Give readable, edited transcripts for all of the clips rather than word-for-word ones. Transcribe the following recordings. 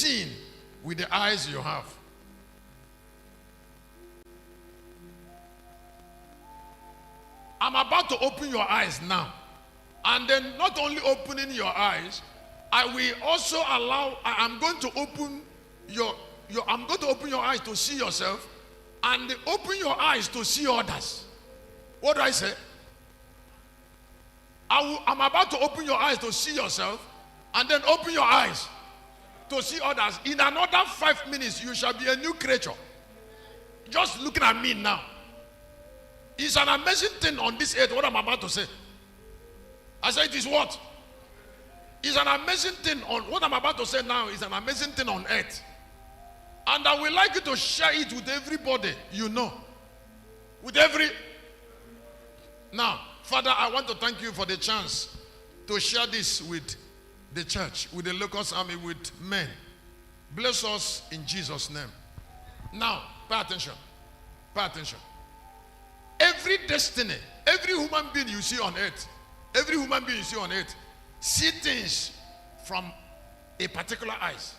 seen with the eyes you have. I'm about to open your eyes now. And then not only opening your eyes, I will also I'm going to open I'm going to open your eyes to see yourself and open your eyes to see others. What do I say? I'm about to open your eyes to see yourself and then open your eyes to see others. In another 5 minutes, you shall be a new creature. Just looking at me now. It's an amazing thing on this earth, what I'm about to say. I said it is what? It's an amazing thing on what I'm about to say now is an amazing thing on earth. And I would like you to share it with everybody you know. Now, Father, I want to thank you for the chance to share this with the church, with the Locust Army, with men. Bless us in Jesus' name. Now, pay attention. Pay attention. Every destiny, every human being you see on earth, see things from a particular eyes.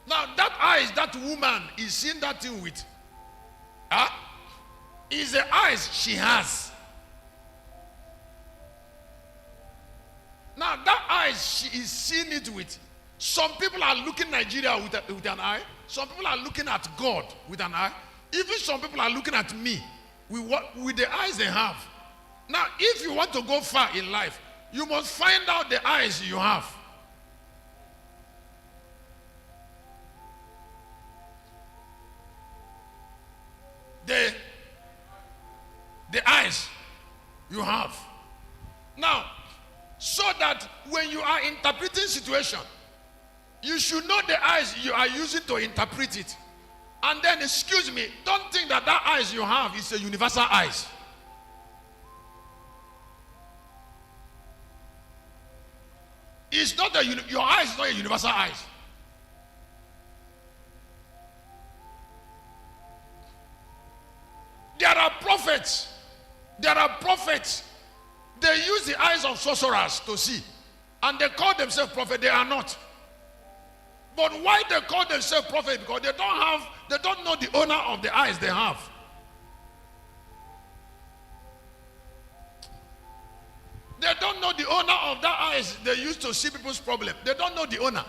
Now that eyes that woman is seeing that thing with, is the eyes she has. Now that eyes she is seeing it with. Some people are looking Nigeria with an eye. Some people are looking at God with an eye. Even some people are looking at me with the eyes they have. Now, if you want to go far in life, you must find out the eyes you have. The eyes you have. Now, so that when you are interpreting situation, you should know the eyes you are using to interpret it. And then, excuse me, don't think that eyes you have is a universal eyes. It's not your eyes is not a universal eyes. There are prophets. They use the eyes of sorcerers to see. And they call themselves prophet. They are not. But why they call themselves prophet? Because they don't know the owner of the eyes they have. They don't know the owner of that eyes they use to see people's problem. They don't know the owner.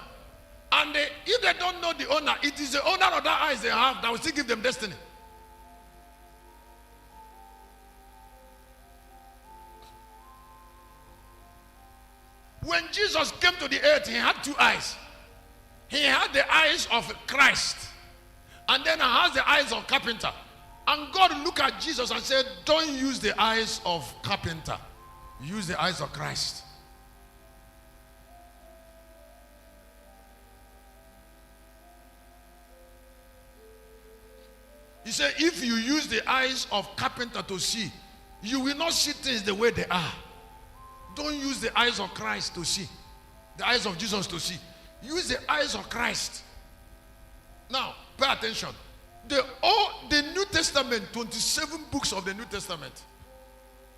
And if they don't know the owner, it is the owner of that eyes they have that will still give them destiny. When Jesus came to the earth, he had two eyes. He had the eyes of Christ, and then he has the eyes of carpenter. And God looked at Jesus and said, don't use the eyes of carpenter. Use the eyes of Christ. He said, if you use the eyes of carpenter to see, you will not see things the way they are. Don't use the eyes of Christ to see. The eyes of Jesus to see. Use the eyes of Christ. Now, pay attention. The New Testament, 27 books of the New Testament,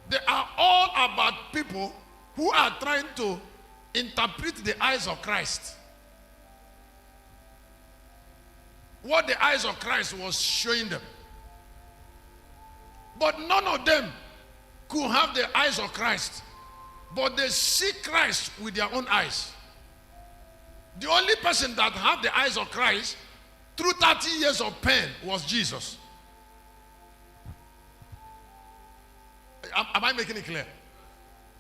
they are all about people who are trying to interpret the eyes of Christ. What the eyes of Christ was showing them. But none of them could have the eyes of Christ. But they see Christ with their own eyes. The only person that had the eyes of Christ through 30 years of pain was Jesus. Am I making it clear?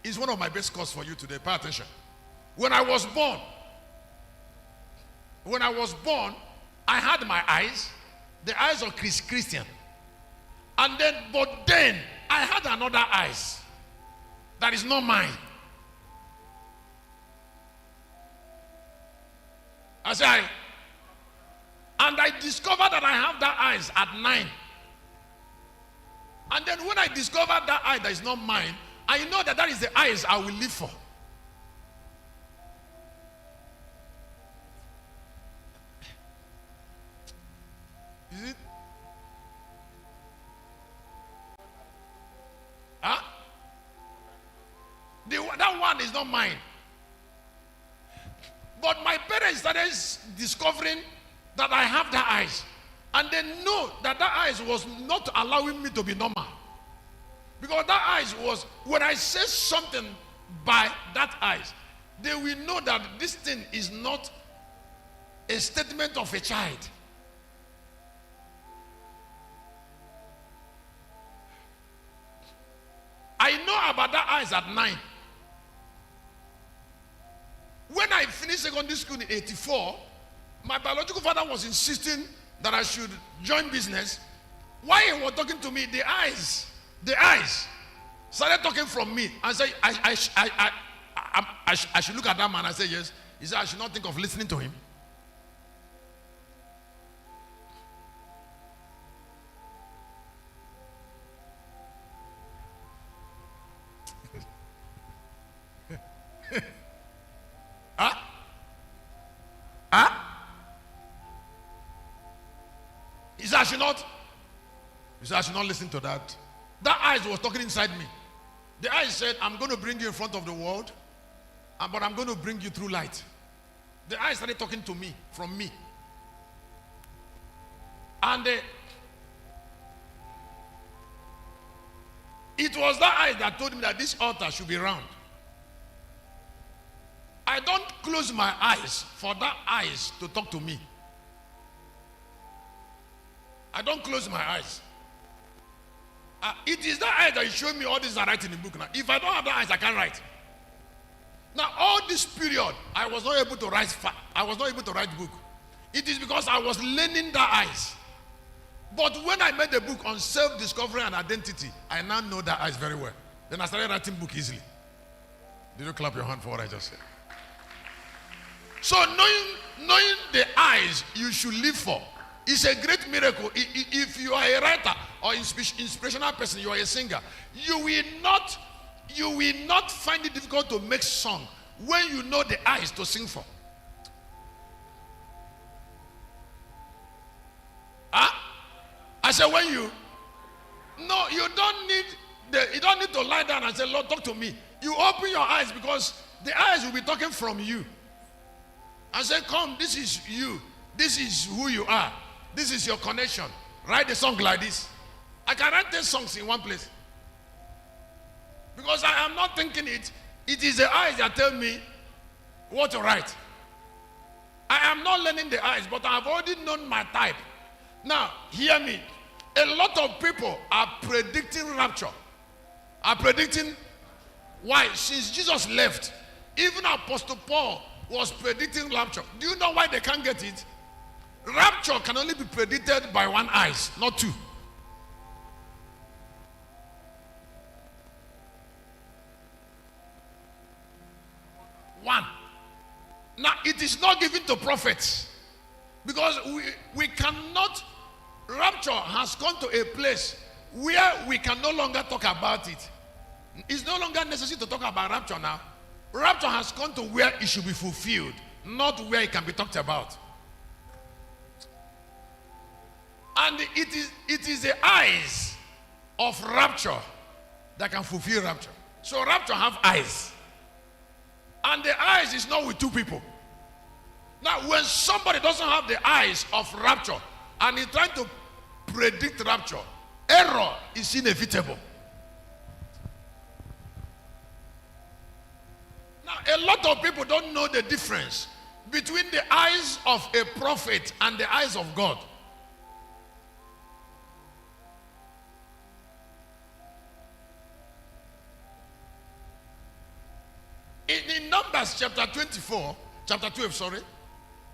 It's one of my best courses for you today. Pay attention. When I was born, I had my eyes, the eyes of RevChrisChristian. But then I had another eyes that is not mine. And I discovered that I have that eyes at 9. And then when I discovered that eye that is not mine, I know that is the eyes I will live for. Is it? That one is not mine. But my parents started discovering that I have that eyes. And they know that that eyes was not allowing me to be normal. Because that eyes was, when I say something by that eyes, they will know that this thing is not a statement of a child. I know about that eyes at 9. When I finished secondary school in 84, my biological father was insisting that I should join business. While he was talking to me, the eyes started talking from me and said, I should look at that man. I said, yes. He said, I should not think of listening to him. He said, I should not listen to that. That eyes was talking inside me. The eyes said, I'm going to bring you in front of the world, but I'm going to bring you through light. The eyes started talking to me, from me. And it was that eyes that told me that this altar should be round. I don't close my eyes for that eyes to talk to me. I don't close my eyes. It is that eyes that is showing me all this I write in the book now. If I don't have that eyes, I can't write. Now, all this period, I was not able to write. I was not able to write book. It is because I was learning that eyes. But when I made the book on self-discovery and identity, I now know that eyes very well. Then I started writing book easily. Did you clap your hand for what I just said? So knowing the eyes you should live for is a great miracle. If you are a writer or inspirational person, you are a singer, you will not find it difficult to make song when you know the eyes to sing for. I said when you don't need to lie down and say, Lord, talk to me. You open your eyes because the eyes will be talking from you. I said, come, this is you. This is who you are. This is your connection. Write a song like this. I can write 10 songs in one place. Because I am not thinking it. It is the eyes that tell me what to write. I am not learning the eyes, but I have already known my type. Now, hear me. A lot of people are predicting rapture. Are predicting why? Since Jesus left, even Apostle Paul was predicting rapture. Do you know why they can't get it? Rapture can only be predicted by one eyes, not two. One. Now, it is not given to prophets because we cannot. Rapture has come to a place where we can no longer talk about it. It's no longer necessary to talk about rapture now. Rapture has come to where it should be fulfilled, not where it can be talked about. And it is the eyes of rapture that can fulfill rapture. So rapture have eyes. And the eyes is not with two people. Now, when somebody doesn't have the eyes of rapture and he's trying to predict rapture, error is inevitable. Now, a lot of people don't know the difference between the eyes of a prophet and the eyes of God. In Numbers chapter 12,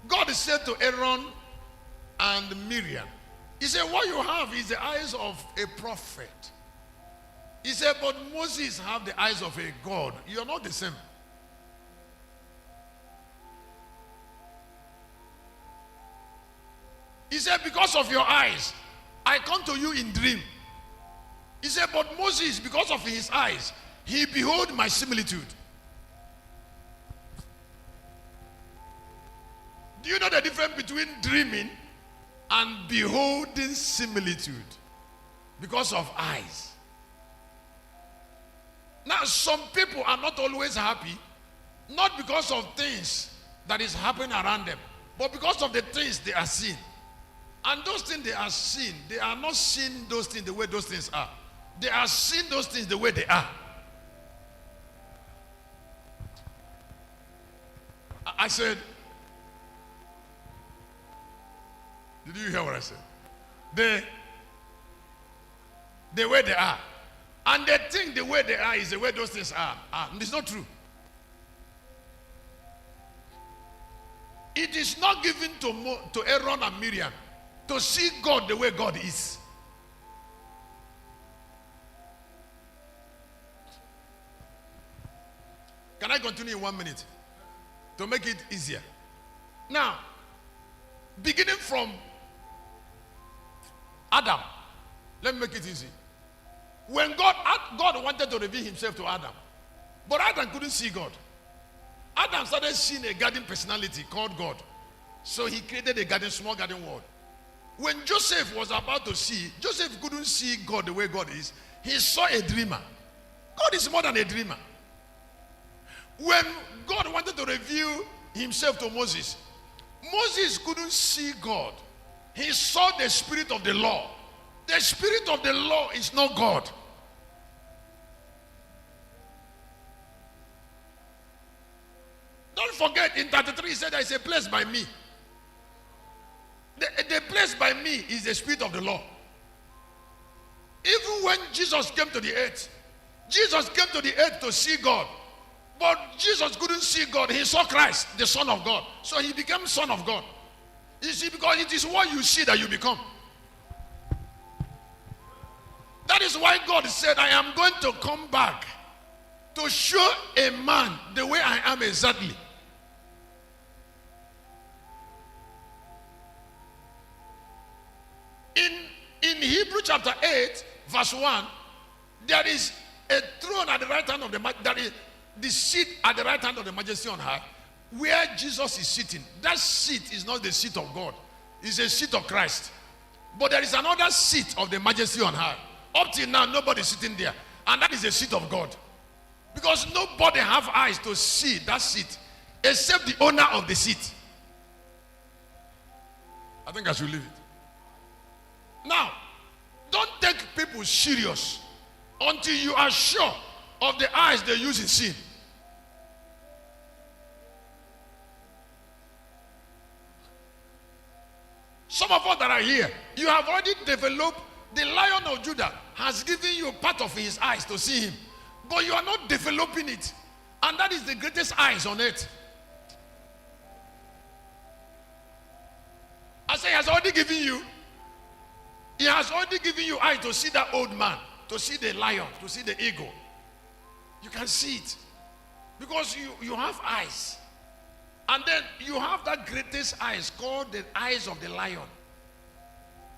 God said to Aaron and Miriam, he said, what you have is the eyes of a prophet. He said, but Moses have the eyes of a God. You are not the same. He said, because of your eyes, I come to you in dream. He said, but Moses, because of his eyes, he behold my similitude. Do you know the difference between dreaming and beholding similitude? Because of eyes. Now, some people are not always happy, not because of things that is happening around them, but because of the things they are seeing. And those things they are seeing, they are not seeing those things the way those things are. They are seeing those things the way they are. I said, did you hear what I said? The way they are. And they think the way they are is the way those things are. It's not true. It is not given to Aaron and Miriam to see God the way God is. Can I continue in 1 minute to make it easier? Now, beginning from Adam, let me make it easy. When God wanted to reveal himself to Adam, but Adam couldn't see God. Adam started seeing a garden personality called God. So he created a garden, small garden world. When Joseph was about to see, Joseph couldn't see God the way God is. He saw a dreamer. God is more than a dreamer. When God wanted to reveal himself to Moses, Moses couldn't see God. He saw the spirit of the law. The spirit of the law is not God. Don't forget, in 33 he said there is a place by me. The place by me is the spirit of the law. Even when Jesus came to the earth, Jesus came to the earth to see God. But Jesus couldn't see God. He saw Christ, the Son of God. So he became Son of God. You see, because it is what you see that you become. That is why God said, I am going to come back to show a man the way I am exactly. In Hebrew chapter 8, verse 1, there is a throne at the right hand of there is the seat at the right hand of the majesty on high, where Jesus is sitting. That seat is not the seat of God. It's a seat of Christ. But there is another seat of the majesty on high. Up till now, nobody is sitting there. And that is the seat of God. Because nobody have eyes to see that seat except the owner of the seat. I think I should leave it. Now, don't take people serious until you are sure of the eyes they use in sin. Some of us that are here, you have already developed. The Lion of Judah has given you part of his eyes to see him, but you are not developing it. And that is the greatest eyes on earth. I say he has already given you. He has already given you eyes to see that old man, to see the lion, to see the eagle. You can see it because you have eyes. And then you have that greatest eyes called the eyes of the lion.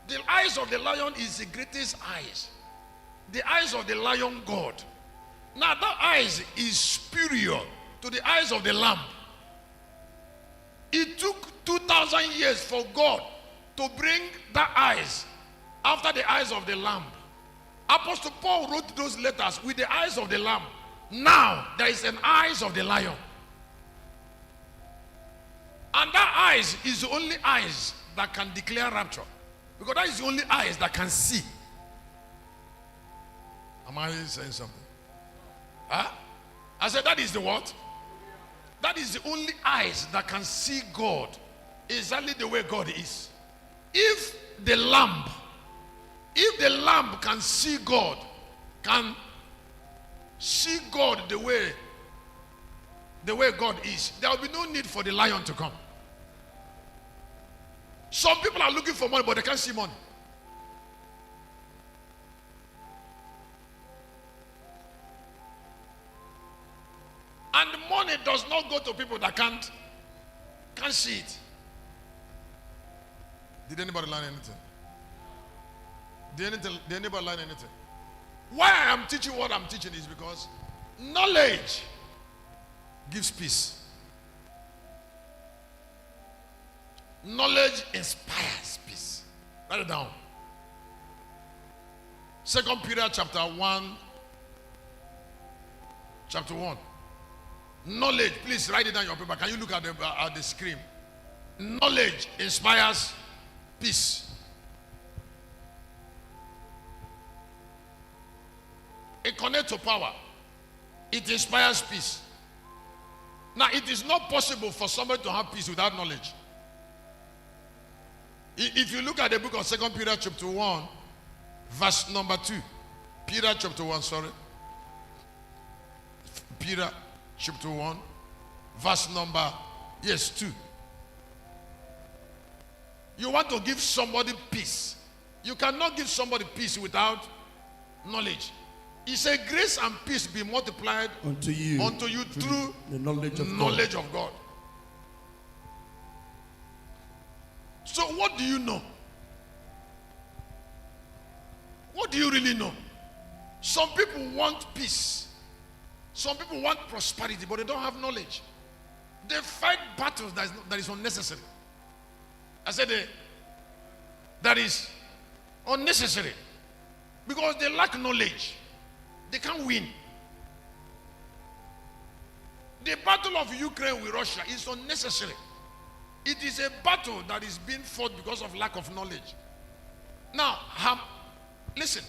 The eyes of the lion is the greatest eyes. The eyes of the lion God. Now that eyes is superior to the eyes of the lamb. It took 2,000 years for God to bring that eyes after the eyes of the lamb. Apostle Paul wrote those letters with the eyes of the lamb. Now there is an eyes of the lion. And that eyes is the only eyes that can declare rapture. Because that is the only eyes that can see. Am I saying something? Huh? I said that is the what? That is the only eyes that can see God exactly the way God is. If the lamb can see God the way God is, there will be no need for the lion to come. Some people are looking for money, but they can't see money. And money does not go to people that can't see it. Did anybody learn anything? Did anybody learn anything? Why I am teaching what I'm teaching is because knowledge gives peace. Knowledge inspires peace. Write it down. 2 Peter chapter 1 chapter 1. Knowledge. Please write it down on your paper. Can you look at the screen? Knowledge inspires peace. It connects to power. It inspires peace. Now, it is not possible for somebody to have peace without knowledge. If you look at the book of 2 Peter chapter 1, verse number 2. Peter chapter 1, sorry. Peter chapter 1, verse number, 2. You want to give somebody peace. You cannot give somebody peace without knowledge. He said, grace and peace be multiplied unto you through the knowledge of God. So what do you know? What do you really know? Some people want peace. Some people want prosperity, but they don't have knowledge. They fight battles that is unnecessary. I said that is unnecessary because they lack knowledge. They can't win. The battle of Ukraine with Russia is unnecessary. It is a battle that is being fought because of lack of knowledge. Now, listen.